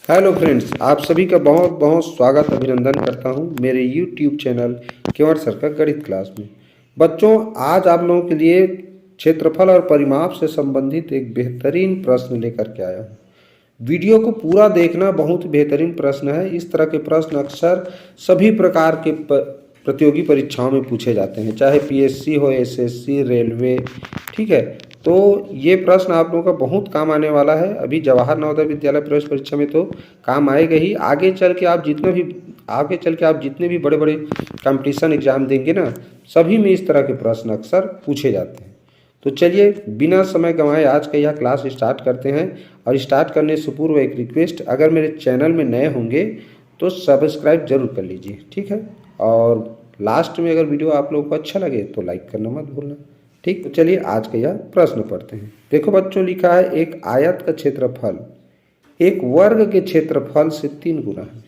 Hello friends, आप सभी का बहुत बहुत स्वागत अभिनंदन करता हूं मेरे यूट्यूब चैनल केवल सर का गणित क्लास में। बच्चों, आज आप लोगों के लिए क्षेत्रफल और परिमाप से संबंधित एक बेहतरीन प्रश्न लेकर के आया हूं। वीडियो को पूरा देखना, बहुत बेहतरीन प्रश्न है। इस तरह के प्रश्न अक्सर सभी प्रकार के प्रतियोगी परीक्षाओं में पूछे जाते हैं, चाहे पीएससी हो, एसएससी, रेलवे। ठीक है, तो ये प्रश्न आप लोगों का बहुत काम आने वाला है। अभी जवाहर नवोदय विद्यालय प्रवेश परीक्षा में तो काम आएगा ही। आगे चल के आप जितने भी बड़े बड़े कंपटीशन एग्जाम देंगे ना, सभी में इस तरह के प्रश्न अक्सर पूछे जाते हैं। तो चलिए बिना समय गंवाए आज का यह क्लास स्टार्ट करते हैं। और स्टार्ट करने से पूर्व एक रिक्वेस्ट, अगर मेरे चैनल में नए होंगे तो सब्सक्राइब जरूर कर लीजिए, ठीक है। और लास्ट में अगर वीडियो आप लोगों को अच्छा लगे तो लाइक करना मत भूलना, ठीक। तो चलिए आज का यह प्रश्न पढ़ते हैं। देखो बच्चों, लिखा है एक आयत का क्षेत्रफल एक वर्ग के क्षेत्रफल से 3 गुना है।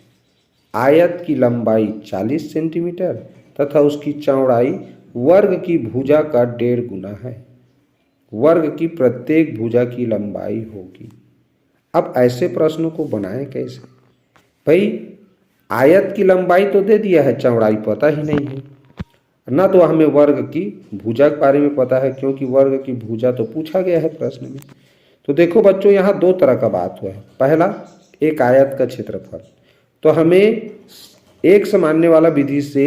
आयत की लंबाई 40 सेंटीमीटर तथा उसकी चौड़ाई वर्ग की भुजा का 1.5 गुना है। वर्ग की प्रत्येक भुजा की लंबाई होगी। अब ऐसे प्रश्नों को बनाएं कैसे? भाई, आयत की लंबाई तो दे दिया है, चौड़ाई पता ही नहीं है ना, तो हमें वर्ग की भुजा के बारे में पता है, क्योंकि वर्ग की भुजा तो पूछा गया है प्रश्न में। तो देखो बच्चों, यहाँ दो तरह का बात हुआ है। पहला, एक आयत का क्षेत्रफल, तो हमें एक समान्य वाला विधि से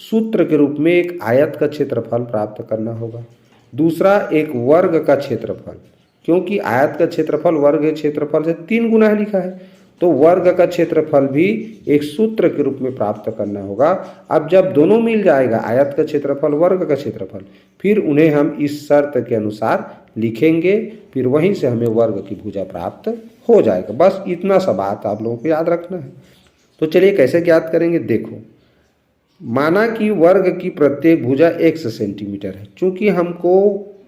सूत्र के रूप में एक आयत का क्षेत्रफल प्राप्त करना होगा। दूसरा, एक वर्ग का क्षेत्रफल, क्योंकि आयत का क्षेत्रफल वर्ग के क्षेत्रफल से 3 गुना है लिखा है, तो वर्ग का क्षेत्रफल भी एक सूत्र के रूप में प्राप्त करना होगा। अब जब दोनों मिल जाएगा, आयत का क्षेत्रफल, वर्ग का क्षेत्रफल, फिर उन्हें हम इस शर्त के अनुसार लिखेंगे, फिर वहीं से हमें वर्ग की भुजा प्राप्त हो जाएगा। बस इतना सा बात आप लोगों को याद रखना है। तो चलिए कैसे ज्ञात करेंगे, देखो। माना कि वर्ग की प्रत्येक भुजा 1 सेंटीमीटर है। चूंकि हमको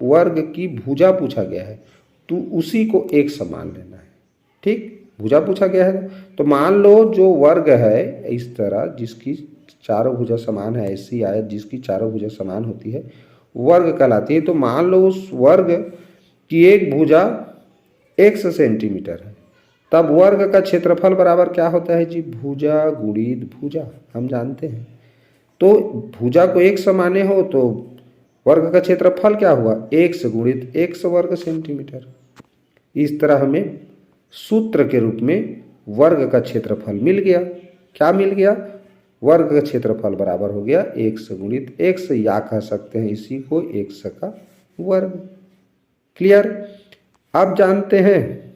वर्ग की भुजा पूछा गया है तो उसी को 1 समान लेना है, ठीक। भुजा पूछा गया है तो मान लो जो वर्ग है इस तरह, जिसकी चारों भुजा समान है, ऐसी आयत जिसकी चारों भुजा समान होती है, वर्ग कहलाती है। तो मान लो उस वर्ग की एक भुजा 1 सेंटीमीटर है, तब वर्ग का क्षेत्रफल बराबर क्या होता है जी? भुजा गुणित भुजा, हम जानते हैं। तो भुजा को 1 माने हो तो वर्ग का क्षेत्रफल क्या हुआ? 1 गुणित 1 वर्ग सेंटीमीटर। इस तरह हमें सूत्र के रूप में वर्ग का क्षेत्रफल मिल गया। क्या मिल गया? वर्ग का क्षेत्रफल बराबर हो गया 1 गुणित 1, या कह सकते हैं इसी को 1 का वर्ग। क्लियर? अब जानते हैं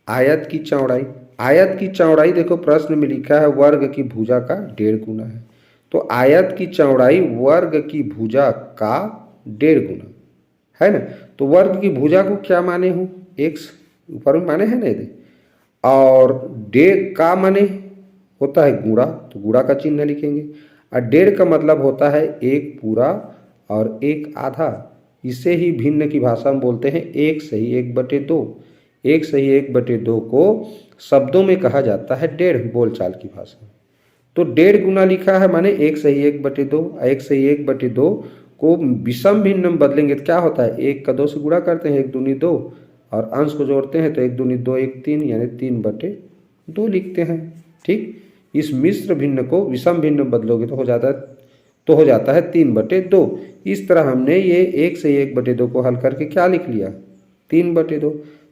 आयत की चौड़ाई। आयत की चौड़ाई देखो प्रश्न में लिखा है वर्ग की भुजा का 1.5 गुना है, तो आयत की चौड़ाई वर्ग की भुजा का 1.5 गुना है ना। तो वर्ग की भुजा को क्या माने हूँ? 1 ऊपर में माने है ना यदि, और 1.5 का माने होता है गुणा, तो गुणा का चिन्ह लिखेंगे। और 1.5 का मतलब होता है 1 पूरा और 1 आधा। इसे ही भिन्न की भाषा में बोलते हैं 1 सही 1/2। 1 सही 1/2 को शब्दों में कहा जाता है 1.5 बोलचाल की भाषा में। तो 1.5 गुना लिखा है माने 1 सही 1/2। 1 सही 1/2 को विषम भिन्न में बदलेंगे तो क्या होता है? 1 का 2 से गुणा करते हैं, 1 दूनी 2, और अंश को जोड़ते हैं तो 1 दूनी 2, 1 3, यानी 3/2 लिखते हैं, ठीक। इस मिश्र भिन्न को विषम भिन्न में बदलोगे तो हो जाता है 3/2। इस तरह हमने ये 1 से 1/2 को हल करके क्या लिख लिया? 3/2।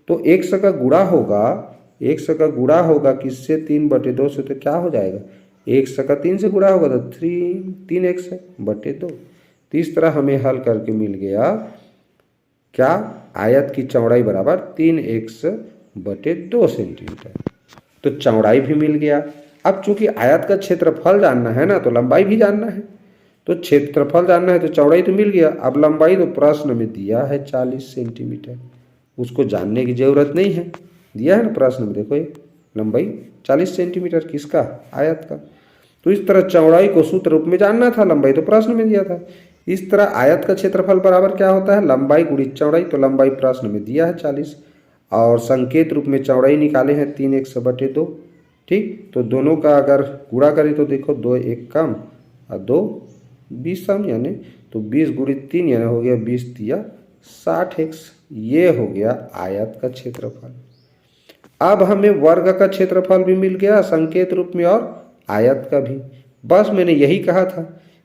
तो 1 का गुणा होगा, 1 का गुणा होगा किससे? 3/2 से, तो क्या हो जाएगा? 1 का 3 से गुणा होगा तो 3x/2। तो इस तरह हमें हल करके मिल गया क्या? आयत की चौड़ाई बराबर 3x/2 सेंटीमीटर। तो चौड़ाई भी मिल गया। अब चूंकि आयत का क्षेत्रफल जानना है ना, तो लंबाई भी जानना है। तो क्षेत्रफल जानना है तो चौड़ाई तो मिल गया, अब लंबाई तो प्रश्न में दिया है 40 सेंटीमीटर, उसको जानने की जरूरत नहीं है, दिया है ना प्रश्न में। देखो ये लंबाई 40 सेंटीमीटर, किसका? आयत का। तो इस तरह चौड़ाई को सूत्र रूप में जानना था, लंबाई तो प्रश्न में दिया था। इस तरह आयत का क्षेत्रफल बराबर क्या होता है? लंबाई गुणित चौड़ाई। तो लंबाई प्रश्न में दिया है 40, और संकेत रूप में चौड़ाई निकाले हैं 3x/2, ठीक। तो दोनों का अगर गुणा करें तो देखो 2 1 कम और 2 20 सम, यानी तो 20 गुणित 3 यानी हो गया 20 तिया 60x। ये हो गया आयत का क्षेत्रफल। अब हमें वर्ग का क्षेत्रफल भी मिल गया संकेत रूप में और आयत का भी। बस मैंने यही कहा था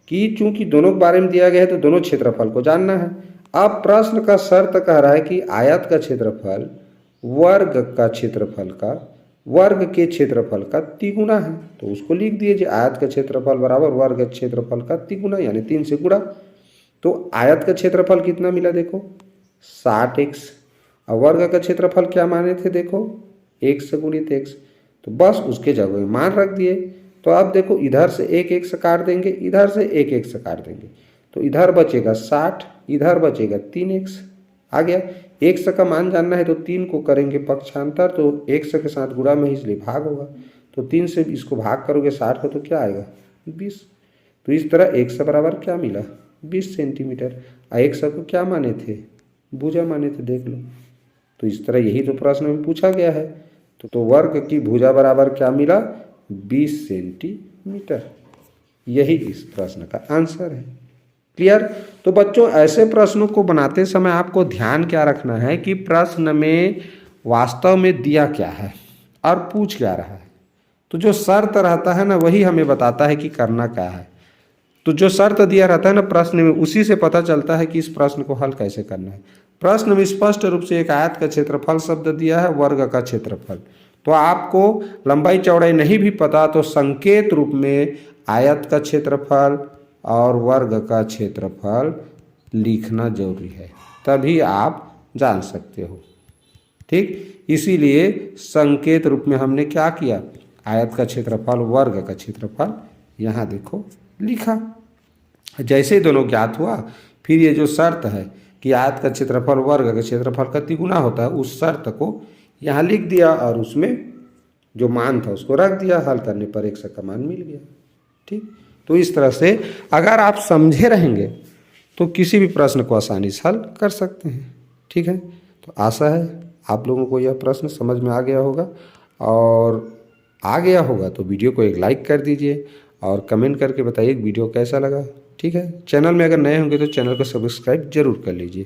कि चूंकि दोनों के बारे में दिया गया है तो दोनों क्षेत्रफल को जानना है। अब प्रश्न का शर्त कह रहा है कि आयत का क्षेत्रफल वर्ग का क्षेत्रफल का वर्ग के क्षेत्रफल का तिगुना है, तो उसको लिख दीजिए आयत का क्षेत्रफल बराबर वर्ग क्षेत्रफल का तिगुना यानी 3 से गुणा। तो आयत का क्षेत्रफल कितना मिला देखो 60x, और वर्ग का क्षेत्रफल क्या माने थे देखो x गुणित x, तो बस उसके जगह में मान रख दिए। तो अब देखो इधर से एक x काट देंगे, इधर से एक x काट देंगे, तो इधर बचेगा 60, इधर बचेगा 3x आ गया। x का मान जानना है तो 3 को करेंगे पक्षांतर, तो x के साथ गुणा में इसलिए भाग होगा, तो 3 से इसको भाग करोगे 60 को तो क्या आएगा 20। तो इस तरह x बराबर क्या मिला 20 सेंटीमीटर। x को क्या माने थे भुजा माने थे देख लो। तो इस तरह यही तो प्रश्न में पूछा गया है। तो वर्ग की भुजा बराबर क्या मिला 20 सेंटीमीटर। यही इस प्रश्न का आंसर है। क्लियर। तो बच्चों ऐसे प्रश्नों को बनाते समय आपको ध्यान क्या रखना है कि प्रश्न में वास्तव में दिया क्या है और पूछ क्या रहा है। तो जो शर्त रहता है ना वही हमें बताता है कि करना क्या है। तो जो शर्त दिया रहता है ना प्रश्न में उसी से पता चलता है कि इस प्रश्न को हल कैसे करना है। प्रश्न में स्पष्ट रूप से एक आयत का क्षेत्रफल शब्द दिया है, वर्ग का क्षेत्रफल। तो आपको लंबाई चौड़ाई नहीं भी पता तो संकेत रूप में आयत का क्षेत्रफल और वर्ग का क्षेत्रफल लिखना जरूरी है, तभी आप जान सकते हो। ठीक, इसीलिए संकेत रूप में हमने क्या किया आयत का क्षेत्रफल वर्ग का क्षेत्रफल यहाँ देखो लिखा। जैसे ही दोनों ज्ञात हुआ फिर ये जो शर्त है कि आयत का क्षेत्रफल वर्ग का क्षेत्रफल का तिगुना होता है उस शर्त को यहाँ लिख दिया और उसमें जो मान था उसको रख दिया। हल करने पर x का मान मिल गया। ठीक, तो इस तरह से अगर आप समझे रहेंगे तो किसी भी प्रश्न को आसानी से हल कर सकते हैं। ठीक है, तो आशा है आप लोगों को यह प्रश्न समझ में आ गया होगा, और आ गया होगा तो वीडियो को एक लाइक कर दीजिए और कमेंट करके बताइए वीडियो कैसा लगा। ठीक है, चैनल में अगर नए होंगे तो चैनल को सब्सक्राइब जरूर कर लीजिए।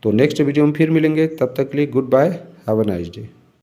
तो नेक्स्ट वीडियो में फिर मिलेंगे, तब तक के लिए good bye, have a nice day.